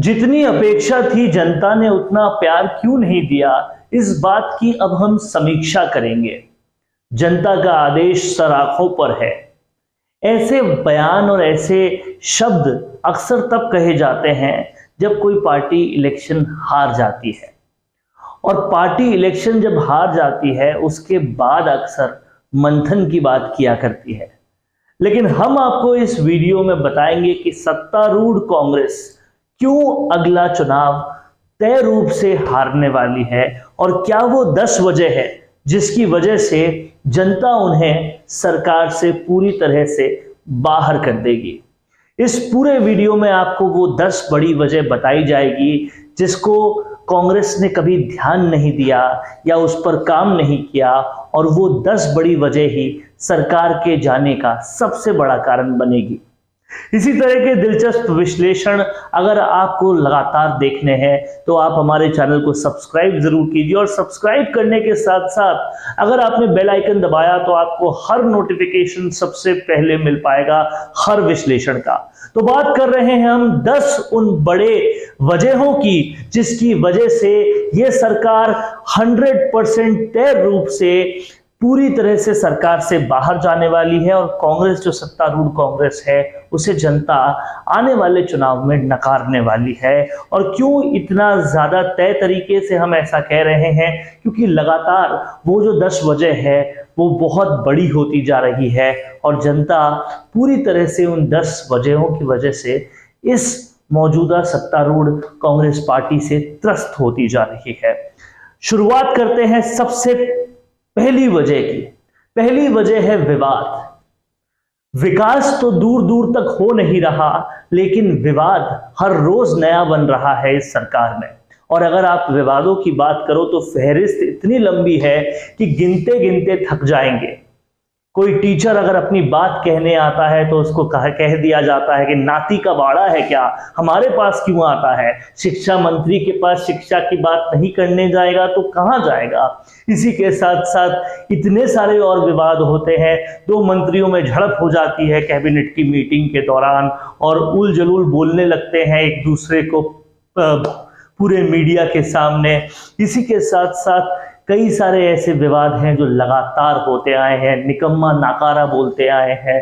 जितनी अपेक्षा थी जनता ने उतना प्यार क्यों नहीं दिया, इस बात की अब हम समीक्षा करेंगे। जनता का आदेश सर आंखों पर है। ऐसे बयान और ऐसे शब्द अक्सर तब कहे जाते हैं जब कोई पार्टी इलेक्शन हार जाती है, और पार्टी इलेक्शन जब हार जाती है उसके बाद अक्सर मंथन की बात किया करती है। लेकिन हम आपको इस वीडियो में बताएंगे कि सत्तारूढ़ कांग्रेस क्यों अगला चुनाव तय रूप से हारने वाली है, और क्या वो 10 वजह है जिसकी वजह से जनता उन्हें सरकार से पूरी तरह से बाहर कर देगी। इस पूरे वीडियो में आपको वो 10 बड़ी वजह बताई जाएगी जिसको कांग्रेस ने कभी ध्यान नहीं दिया या उस पर काम नहीं किया, और वो 10 बड़ी वजह ही सरकार के जाने का सबसे बड़ा कारण बनेगी। इसी तरह के दिलचस्प विश्लेषण अगर आपको लगातार देखने हैं तो आप हमारे चैनल को सब्सक्राइब जरूर कीजिए, और सब्सक्राइब करने के साथ साथ अगर आपने बेल आइकन दबाया तो आपको हर नोटिफिकेशन सबसे पहले मिल पाएगा हर विश्लेषण का। तो बात कर रहे हैं हम 10 उन बड़े वजहों की जिसकी वजह से ये सरकार 100% तय रूप से पूरी तरह से सरकार से बाहर जाने वाली है, और कांग्रेस जो सत्तारूढ़ कांग्रेस है उसे जनता आने वाले चुनाव में नकारने वाली है। और क्यों इतना ज्यादा तय तरीके से हम ऐसा कह रहे हैं, क्योंकि लगातार वो जो 10 वजह है वो बहुत बड़ी होती जा रही है, और जनता पूरी तरह से उन 10 वजहों की वजह से इस मौजूदा सत्तारूढ़ कांग्रेस पार्टी से त्रस्त होती जा रही है। शुरुआत करते हैं सबसे पहली वजह की। पहली वजह है विवाद। विकास तो दूर दूर तक हो नहीं रहा, लेकिन विवाद हर रोज नया बन रहा है इस सरकार में। और अगर आप विवादों की बात करो तो फहरिस्त इतनी लंबी है कि गिनते गिनते थक जाएंगे। कोई टीचर अगर अपनी बात कहने आता है तो उसको कह दिया जाता है कि नाती का बाड़ा है क्या, हमारे पास क्यों आता है। शिक्षा मंत्री के पास शिक्षा की बात नहीं करने जाएगा तो कहां जाएगा। इसी के साथ साथ इतने सारे और विवाद होते हैं। 2 मंत्रियों में झड़प हो जाती है कैबिनेट की मीटिंग के दौरान, और उल जलूल बोलने लगते हैं एक दूसरे को पूरे मीडिया के सामने। इसी के साथ साथ कई सारे ऐसे विवाद हैं जो लगातार होते आए हैं, निकम्मा नाकारा बोलते आए हैं,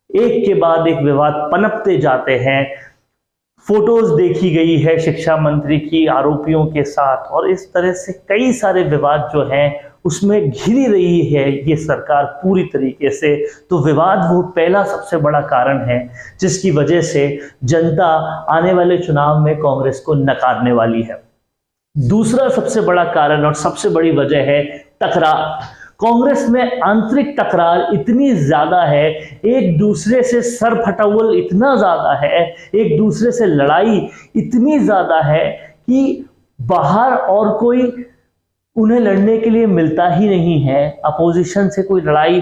एक के बाद एक विवाद पनपते जाते हैं। फोटोज देखी गई है शिक्षा मंत्री की आरोपियों के साथ, और इस तरह से कई सारे विवाद जो हैं उसमें घिरी रही है ये सरकार पूरी तरीके से। तो विवाद वो पहला सबसे बड़ा कारण है जिसकी वजह से जनता आने वाले चुनाव में कांग्रेस को नकारने वाली है। दूसरा सबसे बड़ा कारण और सबसे बड़ी वजह है तकरार। कांग्रेस में आंतरिक तकरार इतनी ज्यादा है, एक दूसरे से सर फटौल इतना ज्यादा है, एक दूसरे से लड़ाई इतनी ज्यादा है कि बाहर और कोई उन्हें लड़ने के लिए मिलता ही नहीं है। अपोजिशन से कोई लड़ाई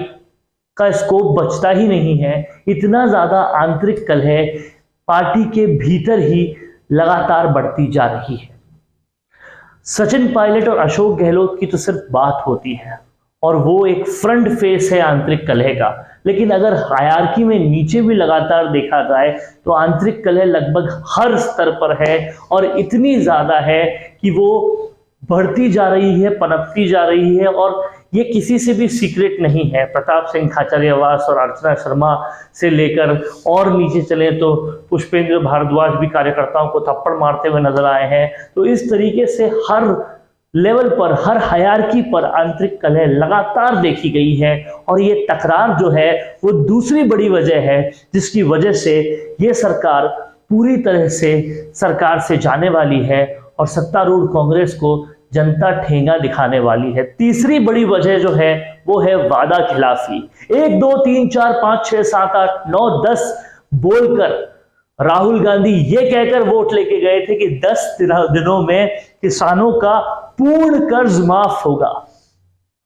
का स्कोप बचता ही नहीं है। इतना ज्यादा आंतरिक कलह पार्टी के भीतर ही लगातार बढ़ती जा रही है। सचिन पायलट और अशोक गहलोत की तो सिर्फ बात होती है, और वो एक फ्रंट फेस है आंतरिक कलह का। लेकिन अगर हायरार्की में नीचे भी लगातार देखा जाए तो आंतरिक कलह लगभग हर स्तर पर है, और इतनी ज्यादा है कि वो बढ़ती जा रही है, पनपती जा रही है, और ये किसी से भी सीक्रेट नहीं है। प्रताप सिंह खाचरियावास और अर्चना शर्मा से लेकर और नीचे चले तो पुष्पेंद्र भारद्वाज भी कार्यकर्ताओं को थप्पड़ मारते हुए नजर आए हैं। तो इस तरीके से हर लेवल पर, हर हायरार्की पर आंतरिक कलह लगातार देखी गई है, और ये तकरार जो है वो दूसरी बड़ी वजह है जिसकी वजह से ये सरकार पूरी तरह से सरकार से जाने वाली है, और सत्तारूढ़ कांग्रेस को जनता ठेंगा दिखाने वाली है। तीसरी बड़ी वजह जो है वो है वादा खिलाफी। 1 2 3 4 5 6 7 8 9 10 बोलकर राहुल गांधी ये कहकर वोट लेके गए थे कि 10 दिनों में किसानों का पूर्ण कर्ज माफ होगा।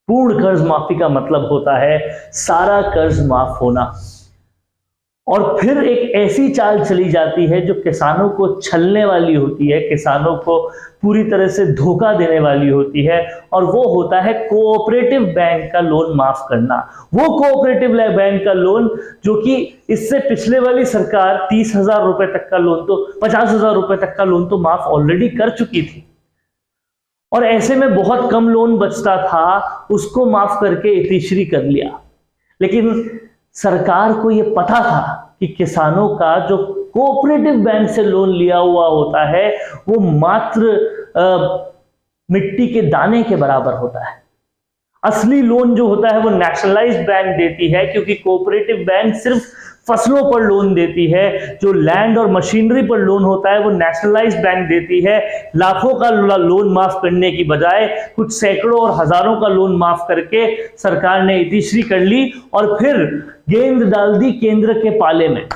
पूर्ण कर्ज माफी का मतलब होता है सारा कर्ज माफ होना। और फिर एक ऐसी चाल चली जाती है जो किसानों को छलने वाली होती है, किसानों को पूरी तरह से धोखा देने वाली होती है, और वो होता है कोऑपरेटिव बैंक का लोन माफ करना। वो कोऑपरेटिव बैंक का लोन जो कि इससे पिछले वाली सरकार 30,000 रुपए तक का लोन तो 50,000 रुपए तक का लोन तो माफ ऑलरेडी कर चुकी थी, और ऐसे में बहुत कम लोन बचता था, उसको माफ करके इतिश्री कर लिया। लेकिन सरकार को यह पता था कि किसानों का जो कोऑपरेटिव बैंक से लोन लिया हुआ होता है वो मात्र मिट्टी के दाने के बराबर होता है। असली लोन जो होता है वो नेशनलाइज्ड बैंक देती है, क्योंकि कोऑपरेटिव बैंक सिर्फ फसलों पर लोन देती है। जो लैंड और मशीनरी पर लोन होता है वो नेशनलाइज्ड बैंक देती है। लाखों का लोन माफ करने की बजाय कुछ सैकड़ों और हजारों का लोन माफ करके सरकार ने इतिश्री कर ली, और फिर गेंद डाल दी केंद्र के पाले में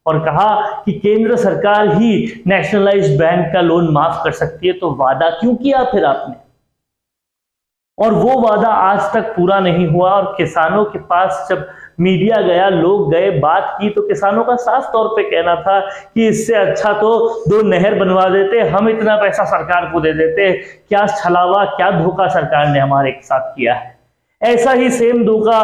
और कहा कि केंद्र सरकार ही नेशनलाइज्ड बैंक का लोन माफ कर सकती है। तो वादा क्यों किया फिर आपने? और वो वादा आज तक पूरा नहीं हुआ। और किसानों के पास जब मीडिया गया, लोग गए, बात की, तो किसानों का साफ तौर पे कहना था कि इससे अच्छा तो 2 नहर बनवा देते, हम इतना पैसा सरकार को दे देते। क्या छलावा, क्या धोखा सरकार ने हमारे साथ किया है। ऐसा ही सेम धोखा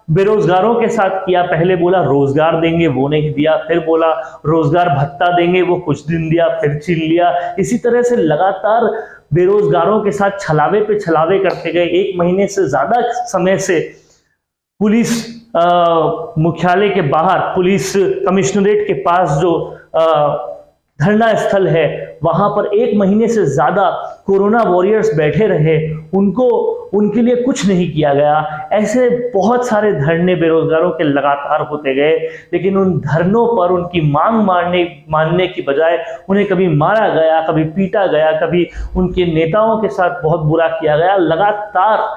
बेरोजगारों के साथ किया। पहले बोला रोजगार देंगे, वो नहीं दिया, फिर बोला रोजगार भत्ता देंगे, वो कुछ दिन दिया, फिर छीन लिया। इसी तरह से लगातार बेरोजगारों के साथ छलावे पे छलावे करते गए। 1 महीने से ज्यादा समय से पुलिस मुख्यालय के बाहर, पुलिस कमिश्नरेट के पास जो धरना स्थल है, वहां पर 1 महीने से ज्यादा कोरोना वॉरियर्स बैठे रहे, उनके लिए कुछ नहीं किया गया। ऐसे बहुत सारे धरने बेरोजगारों के लगातार होते गए, लेकिन उन धरनों पर उनकी मांग मानने की बजाय उन्हें कभी मारा गया, कभी पीटा गया, कभी उनके नेताओं के साथ बहुत बुरा किया गया। लगातार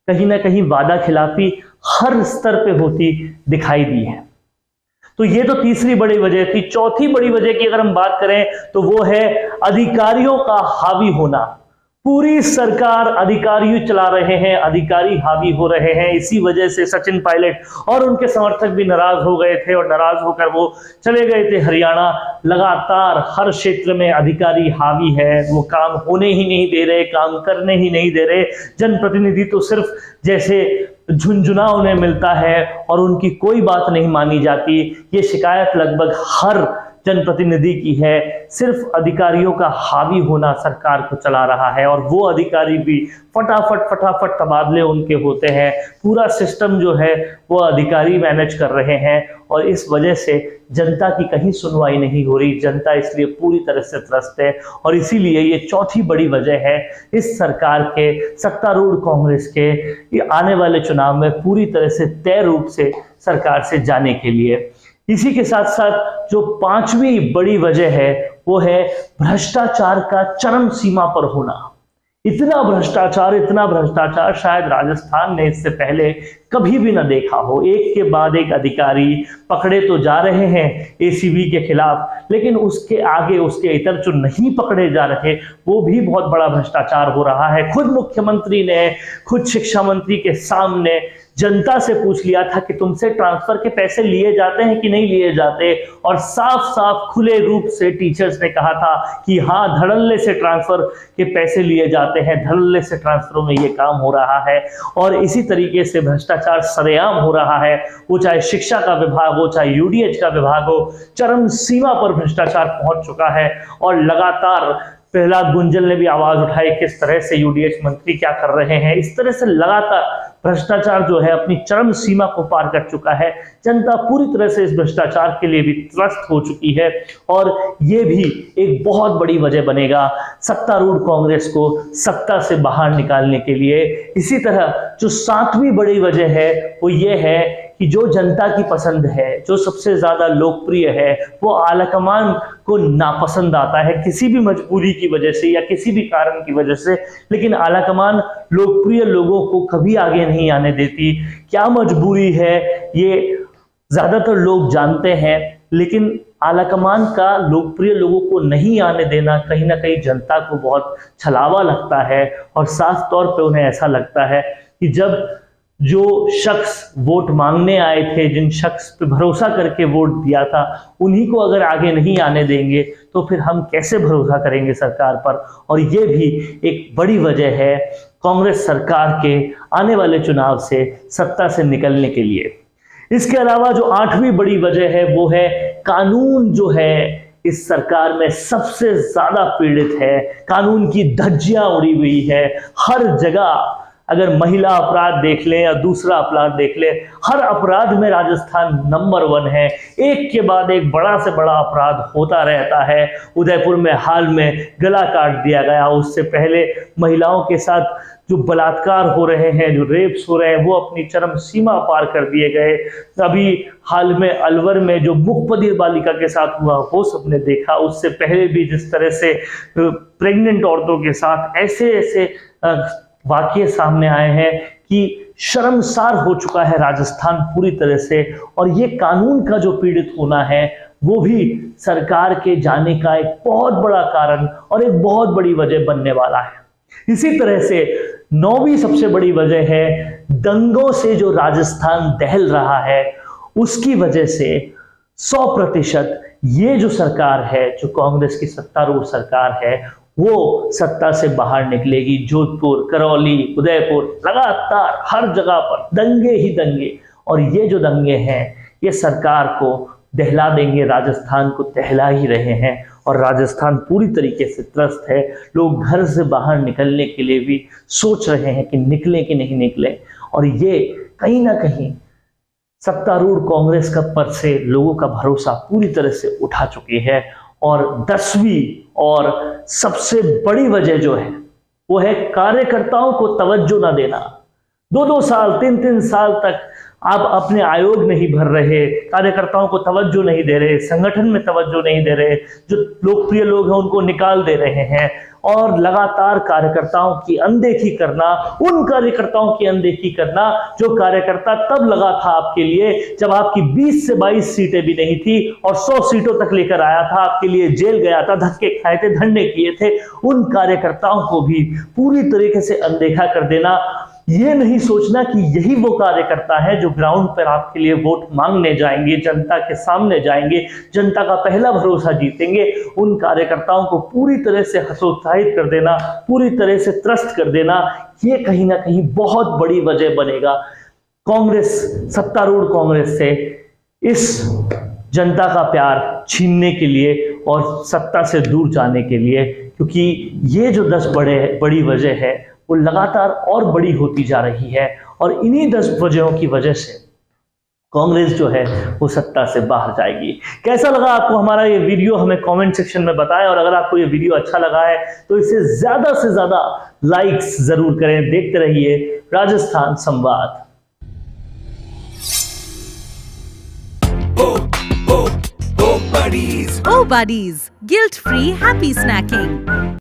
कहीं ना कहीं वादा खिलाफी हर स्तर पे होती दिखाई दी है। तो ये तो तीसरी बड़ी वजह थी। चौथी बड़ी वजह की अगर हम बात करें तो वो है अधिकारियों का हावी होना। पूरी सरकार अधिकारी चला रहे हैं, अधिकारी हावी हो रहे हैं। इसी वजह से सचिन पायलट और उनके समर्थक भी नाराज हो गए थे, और नाराज होकर वो चले गए थे हरियाणा। लगातार हर क्षेत्र में अधिकारी हावी है, वो काम होने ही नहीं दे रहे, काम करने ही नहीं दे रहे। जनप्रतिनिधि तो सिर्फ जैसे झुंझुना उन्हें मिलता है और उनकी कोई बात नहीं मानी जाती। ये शिकायत लगभग हर जनप्रतिनिधि की है। सिर्फ अधिकारियों का हावी होना सरकार को चला रहा है, और वो अधिकारी भी फटाफट तबादले उनके होते हैं। पूरा सिस्टम जो है वो अधिकारी मैनेज कर रहे हैं, और इस वजह से जनता की कहीं सुनवाई नहीं हो रही। जनता इसलिए पूरी तरह से त्रस्त है, और इसीलिए ये चौथी बड़ी वजह है इस सरकार के, सत्तारूढ़ कांग्रेस के ये आने वाले चुनाव में पूरी तरह से तय रूप से सरकार से जाने के लिए। इसी के साथ साथ जो 5वीं बड़ी वजह है वो है भ्रष्टाचार का चरम सीमा पर होना। इतना भ्रष्टाचार शायद राजस्थान ने इससे पहले कभी भी ना देखा हो। एक के बाद एक अधिकारी पकड़े तो जा रहे हैं एसीबी के खिलाफ, लेकिन उसके आगे उसके इतर जो नहीं पकड़े जा रहे वो भी बहुत बड़ा भ्रष्टाचार हो रहा है। खुद मुख्यमंत्री ने खुद शिक्षा मंत्री के सामने जनता से पूछ लिया था कि तुमसे ट्रांसफर के पैसे लिए जाते हैं कि नहीं लिए जाते, और साफ साफ खुले रूप से टीचर्स ने कहा था कि हाँ, धड़ल्ले से ट्रांसफर के पैसे लिए जाते हैं, धड़ल्ले से ट्रांसफरों में ये काम हो रहा है। और इसी तरीके से भ्रष्टाचार सरेआम हो रहा है, वो चाहे शिक्षा का विभाग हो, चाहे यूडीएच का विभाग हो। चरम सीमा पर भ्रष्टाचार पहुंच चुका है, और लगातार प्रहलाद गुंजल ने भी आवाज उठाई किस तरह से यूडीएच मंत्री क्या कर रहे हैं। इस तरह से लगातार भ्रष्टाचार जो है अपनी चरम सीमा को पार कर चुका है। जनता पूरी तरह से इस भ्रष्टाचार के लिए भी त्रस्त हो चुकी है, और ये भी एक बहुत बड़ी वजह बनेगा सत्तारूढ़ कांग्रेस को सत्ता से बाहर निकालने के लिए। इसी तरह जो 7वीं बड़ी वजह है वो ये है कि जो जनता की पसंद है, जो सबसे ज्यादा लोकप्रिय है, वो आलाकमान को नापसंद आता है किसी भी मजबूरी की वजह से या किसी भी कारण की वजह से। लेकिन आलाकमान लोकप्रिय लोगों को कभी आगे नहीं आने देती। क्या मजबूरी है ये ज्यादातर लोग जानते हैं, लेकिन आलाकमान का लोकप्रिय लोगों को नहीं आने देना कहीं ना कहीं जनता को बहुत छलावा लगता है। और साफ तौर पे उन्हें ऐसा लगता है कि जब जो शख्स वोट मांगने आए थे, जिन शख्स पे भरोसा करके वोट दिया था, उन्हीं को अगर आगे नहीं आने देंगे तो फिर हम कैसे भरोसा करेंगे सरकार पर। और ये भी एक बड़ी वजह है कांग्रेस सरकार के आने वाले चुनाव से सत्ता से निकलने के लिए। इसके अलावा जो 8वीं बड़ी वजह है वो है कानून जो है इस सरकार में सबसे ज्यादा पीड़ित है। कानून की धज्जियां उड़ी हुई है हर जगह। अगर महिला अपराध देख लें या दूसरा अपराध देख लें, हर अपराध में राजस्थान नंबर 1 है। एक के बाद एक बड़ा से बड़ा अपराध होता रहता है। उदयपुर में हाल में गला काट दिया गया, उससे पहले महिलाओं के साथ जो बलात्कार हो रहे हैं, जो रेप्स हो रहे हैं, वो अपनी चरम सीमा पार कर दिए गए। अभी हाल में अलवर में जो मुखबधिर बालिका के साथ हुआ वो सबने देखा। उससे पहले भी जिस तरह से प्रेग्नेंट औरतों के साथ ऐसे ऐसे वाकये सामने आए हैं कि शर्मसार हो चुका है राजस्थान पूरी तरह से। और ये कानून का जो पीड़ित होना है वो भी सरकार के जाने का एक बहुत बड़ा कारण और एक बहुत बड़ी वजह बनने वाला है। इसी तरह से 9वीं सबसे बड़ी वजह है दंगों से जो राजस्थान दहल रहा है, उसकी वजह से 100% ये जो सरकार है, जो कांग्रेस की सत्तारूढ़ सरकार है, वो सत्ता से बाहर निकलेगी। जोधपुर, करौली, उदयपुर, लगातार हर जगह पर दंगे ही दंगे। और ये जो दंगे हैं ये सरकार को दहला देंगे, राजस्थान को दहला ही रहे हैं। और राजस्थान पूरी तरीके से त्रस्त है। लोग घर से बाहर निकलने के लिए भी सोच रहे हैं कि निकलें कि नहीं निकलें। और ये कहीं ना कहीं सत्तारूढ़ कांग्रेस का पर से लोगों का भरोसा पूरी तरह से उठा चुकी है। और 10वीं और सबसे बड़ी वजह जो है वो है कार्यकर्ताओं को तवज्जो ना देना। 2-2 साल, 3-3 साल तक आप अपने आयोग नहीं भर रहे, कार्यकर्ताओं को तवज्जो नहीं दे रहे, संगठन में तवज्जो नहीं दे रहे, जो लोकप्रिय लोग हैं उनको निकाल दे रहे हैं। और लगातार कार्यकर्ताओं की अनदेखी करना, उन कार्यकर्ताओं की अनदेखी करना जो कार्यकर्ता तब लगा था आपके लिए जब आपकी 20 से 22 सीटें भी नहीं थी और 100 सीटों तक लेकर आया था, आपके लिए जेल गया था, धक्के खाए थे, धरने किए थे। उन कार्यकर्ताओं को भी पूरी तरीके से अनदेखा कर देना। ये नहीं सोचना कि यही वो कार्यकर्ता है जो ग्राउंड पर आपके लिए वोट मांगने जाएंगे, जनता के सामने जाएंगे, जनता का पहला भरोसा जीतेंगे। उन कार्यकर्ताओं को पूरी तरह से हतोत्साहित कर देना, पूरी तरह से त्रस्त कर देना, ये कहीं ना कहीं बहुत बड़ी वजह बनेगा कांग्रेस, सत्तारूढ़ कांग्रेस से इस जनता का प्यार छीनने के लिए और सत्ता से दूर जाने के लिए। क्योंकि ये जो 10 बड़ी वजह है वो लगातार और बड़ी होती जा रही है। और इन्हीं 10 वजहों की वजह से कांग्रेस जो है वो सत्ता से बाहर जाएगी। कैसा लगा आपको हमारा ये वीडियो, हमें कमेंट सेक्शन में बताएं। और अगर आपको ये वीडियो अच्छा लगा है तो इसे ज्यादा से ज्यादा लाइक्स जरूर करें। देखते रहिए Rajasthan Samvad. Oh buddies, guilt free happy snacking.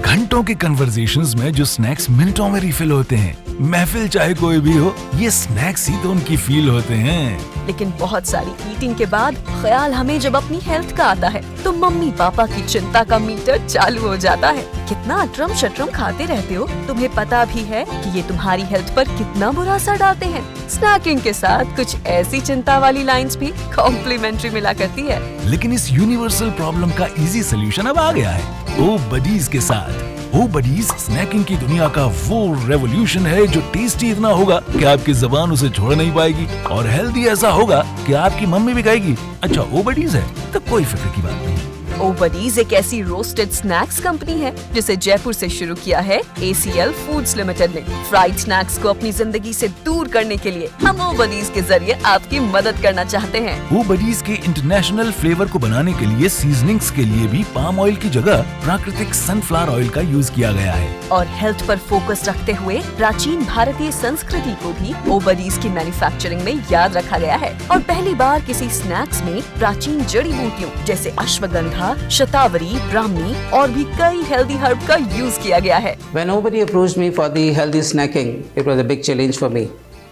घंटों के कन्वर्सेशंस में जो स्नैक्स मिनटों में रिफिल होते हैं, महफिल चाहे कोई भी हो, ये स्नैक्स ही तो उनकी फील होते हैं। लेकिन बहुत सारी ईटिंग के बाद ख्याल हमें जब अपनी हेल्थ का आता है तो मम्मी पापा की चिंता का मीटर चालू हो जाता है। कितना अटरम शटरम खाते रहते हो, तुम्हें पता भी है कि ये तुम्हारी हेल्थ पर कितना बुरा असर डालते हैं। स्नैकिंग के साथ कुछ ऐसी चिंता वाली लाइंस भी कॉम्प्लीमेंट्री मिला करती है। लेकिन इस यूनिवर्सल प्रॉब्लम का इजी सोल्यूशन अब आ गया है ओ बडीज के साथ। ओ बडीज स्नैकिंग की दुनिया का वो रेवोल्यूशन है जो टेस्टी इतना होगा कि आपकी ज़बान उसे छोड़ नहीं पाएगी, और हेल्दी ऐसा होगा कि आपकी मम्मी भी कहेगी अच्छा ओ बडीज है तो कोई फिक्र की बात नहीं। ओ बडीज एक ऐसी रोस्टेड स्नैक्स कंपनी है जिसे जयपुर से शुरू किया है ACL फूड्स लिमिटेड ने। फ्राइड स्नैक्स को अपनी जिंदगी से दूर करने के लिए हम ओ बडीज के जरिए आपकी मदद करना चाहते हैं। ओ बडीज के इंटरनेशनल फ्लेवर को बनाने के लिए सीजनिंग्स के लिए भी पाम ऑयल की जगह प्राकृतिक सनफ्लावर ऑयल का यूज किया गया है। और हेल्थ पर फोकस रखते हुए प्राचीन भारतीय संस्कृति को भी ओ बडीज की मैन्युफैक्चरिंग में याद रखा गया है। और पहली बार किसी स्नैक्स में प्राचीन जड़ी बूटियों जैसे अश्वगंधा, शतावरी, ब्राह्मी और भी कई हेल्दी हर्ब का यूज किया गया है। When nobody approached me for the healthy snacking, it was a big challenge for me.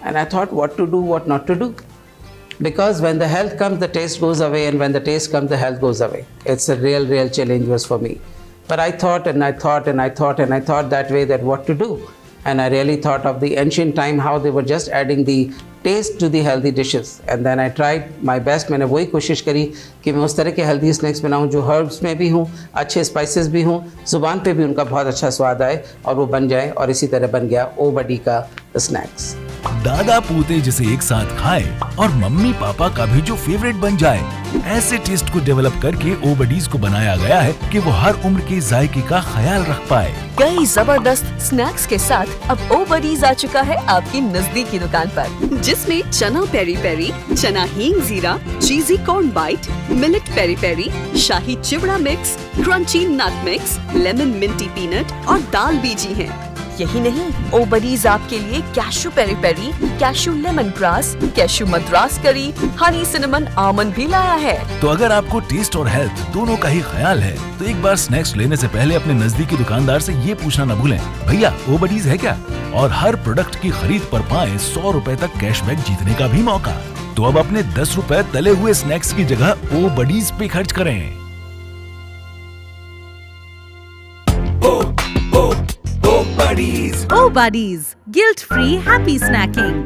And I thought what to do, what not to do. Because when the health comes, the taste goes away, and when the taste comes, the health goes away. It's a real challenge was for me. But I thought and I thought and I thought and I thought that way that what to do. And I really thought of the ancient time how they were just adding the taste to the healthy dishes. And then I tried my best. मैंने वही कोशिश करी कि मैं उस तरह के healthy snacks बनाऊं जो herbs में भी हूँ, अच्छे spices भी हूँ, जुबान पे भी उनका बहुत अच्छा स्वाद आए और वो बन जाए, और इसी तरह बन गया ओ बडी का स्नैक्स। दादा पोते जिसे एक साथ खाए और मम्मी पापा का भी जो फेवरेट बन जाए, ऐसे टेस्ट को डेवलप करके ओ बडीज को बनाया गया है कि वो हर उम्र के जायके का ख्याल रख पाए। कई जबरदस्त स्नैक्स के साथ अब ओ बडीज आ चुका है आपकी नजदीकी दुकान पर, जिसमें चना पेरी पेरी, चना हींग जीरा, cheesy corn bite, millet peri peri, शाही चिवड़ा mix, crunchy nut mix, lemon minty peanut और दाल बीजी हैं। यही नहीं, ओ बडीज आपके लिए cashew peri peri, cashew lemon grass, cashew Madras curry, honey cinnamon almond भी लाया है। तो अगर आपको टेस्ट और हेल्थ दोनों का ही ख्याल है तो एक बार स्नैक्स लेने से पहले अपने नजदीकी दुकानदार से ये पूछना न भूलें, भैया ओ बडीज है क्या? और हर प्रोडक्ट की खरीद पर पाएं 100 रुपए तक कैशबैक जीतने का भी मौका। तो अब अपने 10 रुपए तले हुए स्नैक्स की जगह ओ बडीज पे खर्च करें। Oh Buddies, guilt-free happy snacking.